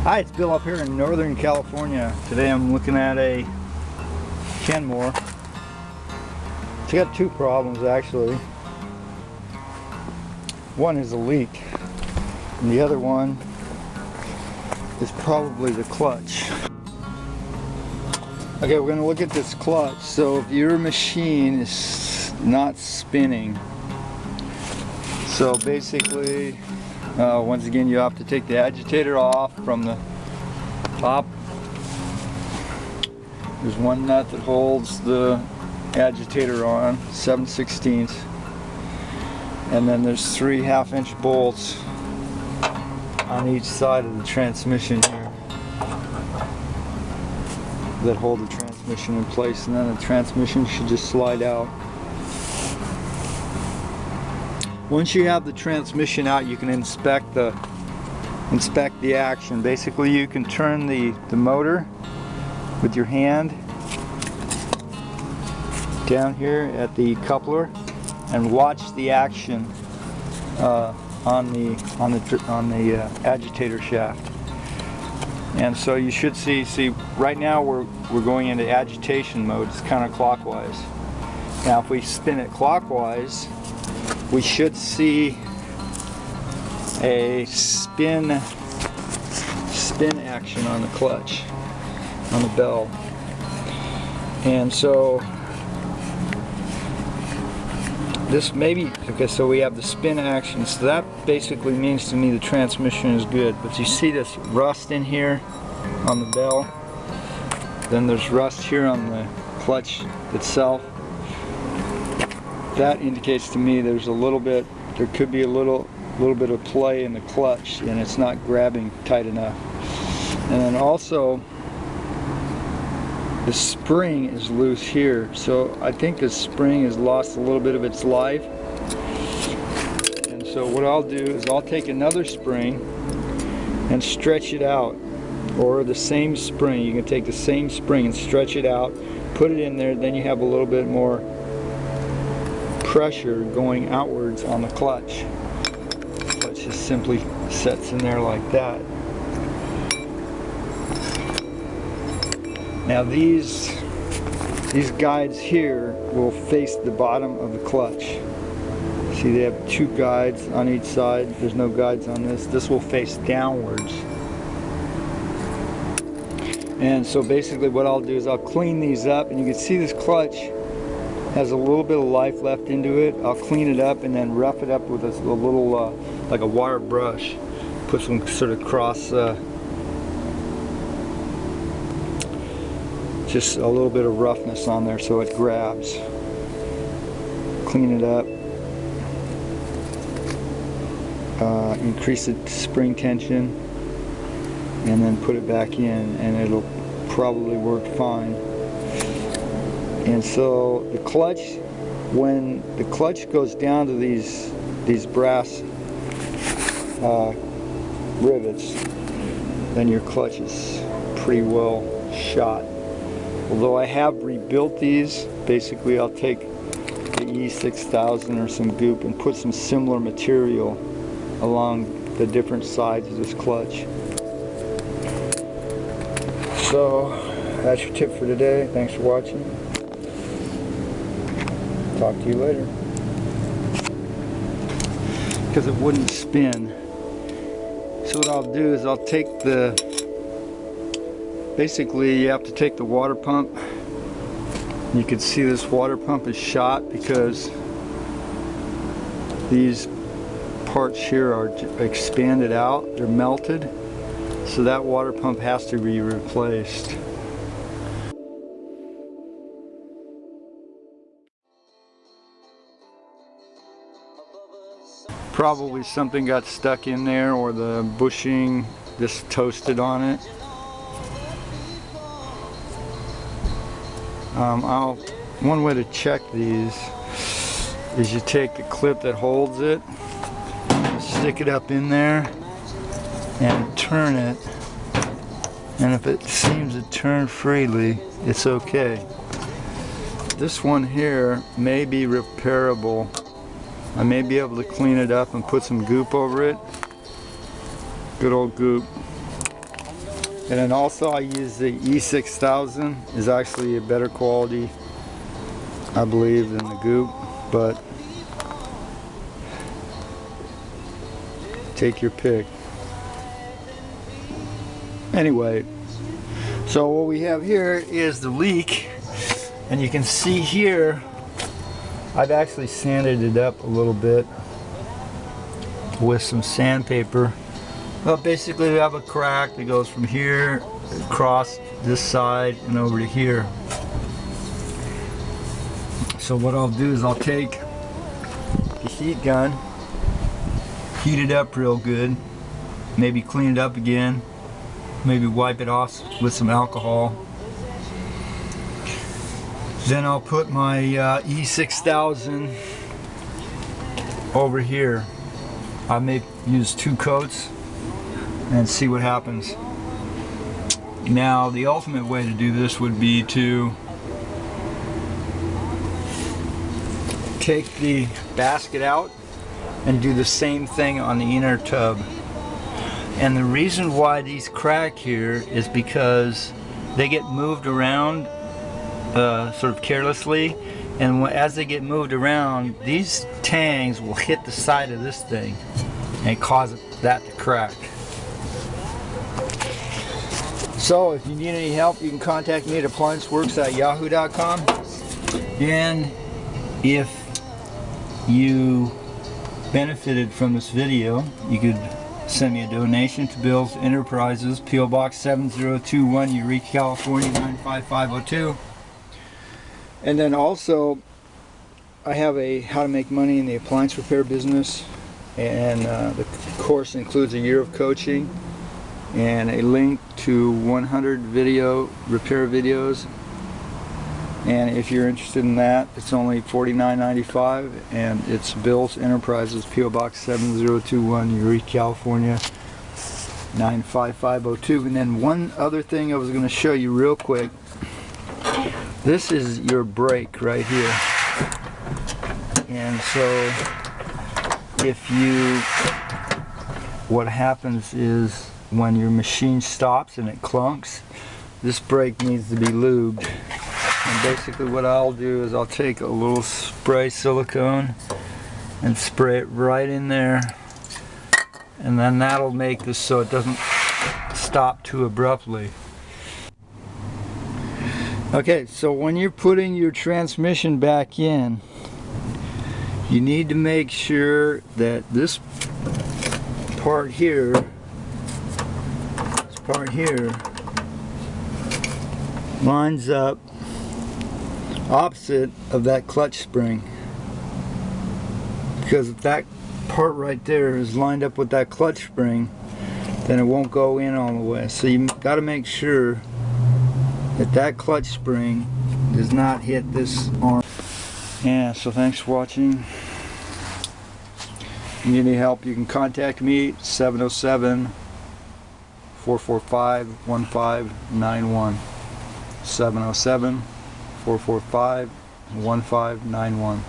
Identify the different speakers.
Speaker 1: Hi, it's Bill up here in Northern California. Today I'm looking at a Kenmore. It's got two problems actually. One is a leak, and the other one is probably the clutch. Okay, we're going to look at this clutch. So if your machine is not spinning, so basically once again you have to take the agitator off from the top. There's one nut that holds the agitator on, 7/16, and then there's 3 1/2-inch bolts on each side of the transmission here that hold the transmission in place, and then the transmission should just slide out. Once you have the transmission out, you can inspect the action. Basically, you can turn the motor with your hand down here at the coupler and watch the action on the agitator shaft. And so you should see right now we're going into agitation mode. It's counterclockwise. Now if we spin it clockwise, we should see a spin action on the clutch, on the bell. And so this maybe, okay, so we have the spin action, so that basically means to me the transmission is good. But you see this rust in here on the bell, then there's rust here on the clutch itself. That indicates to me there could be a little bit of play in the clutch and it's not grabbing tight enough. And then also the spring is loose here, so I think the spring has lost a little bit of its life. And so what I'll do is I'll take another spring and stretch it out, or the same spring. You can take the same spring and stretch it out, put it in there, then you have a little bit more pressure going outwards on the clutch. The clutch just simply sets in there like that. Now these guides here will face the bottom of the clutch. See, they have 2 guides on each side. There's no guides on this. This will face downwards. And so basically what I'll do is I'll clean these up, and you can see this clutch has a little bit of life left into it. I'll clean it up and then rough it up with a little like a wire brush. Put some sort of cross just a little bit of roughness on there so it grabs. Clean it up, increase the spring tension, and then put it back in, and it'll probably work fine. And so the clutch, when the clutch goes down to these brass rivets, then your clutch is pretty well shot. Although I have rebuilt these, basically I'll take the E6000 or some goop and put some similar material along the different sides of this clutch. So that's your tip for today. Thanks for watching. Talk to you later. Because it wouldn't spin. So what I'll do is I'll take basically you have to take the water pump. You can see this water pump is shot because these parts here are expanded out, they're melted. So that water pump has to be replaced. Probably something got stuck in there, or the bushing just toasted on it. One way to check these is you take the clip that holds it, stick it up in there, and turn it. And if it seems to turn freely, it's okay. This one here may be repairable. I may be able to clean it up and put some goop over it. Good old goop. And then also I use the E6000. Is actually a better quality, I believe, than the Goop, but take your pick. Anyway, so what we have here is the leak, and you can see here I've actually sanded it up a little bit with some sandpaper. Well, basically we have a crack that goes from here across this side and over to here. So what I'll do is I'll take the heat gun, heat it up real good, maybe clean it up again, maybe wipe it off with some alcohol. Then I'll put my E6000 over here. I may use 2 coats and see what happens. Now the ultimate way to do this would be to take the basket out and do the same thing on the inner tub. And the reason why these crack here is because they get moved around sort of carelessly, and as they get moved around, these tangs will hit the side of this thing and cause that to crack. So if you need any help, you can contact me at ApplianceWorks@yahoo.com. And if you benefited from this video, you could send me a donation to Bill's Enterprises, P.O. Box 7021, Eureka, California 95502. And then also, I have a How to Make Money in the Appliance Repair Business, and the course includes a year of coaching and a link to 100 repair videos. And if you're interested in that, it's only $49.95, and it's Bill's Enterprises, P.O. Box 7021, Eureka, California 95502. And then one other thing I was going to show you real quick. This is your brake right here. And so what happens is when your machine stops and it clunks, this brake needs to be lubed. And basically what I'll do is I'll take a little spray silicone and spray it right in there, and then that'll make this so it doesn't stop too abruptly. Okay, so when you're putting your transmission back in, you need to make sure that this part here lines up opposite of that clutch spring, because if that part right there is lined up with that clutch spring, then it won't go in all the way. So you got to make sure that that clutch spring does not hit this arm. Yeah, so thanks for watching. If you need any help, you can contact me at 707-445-1591. 707-445-1591.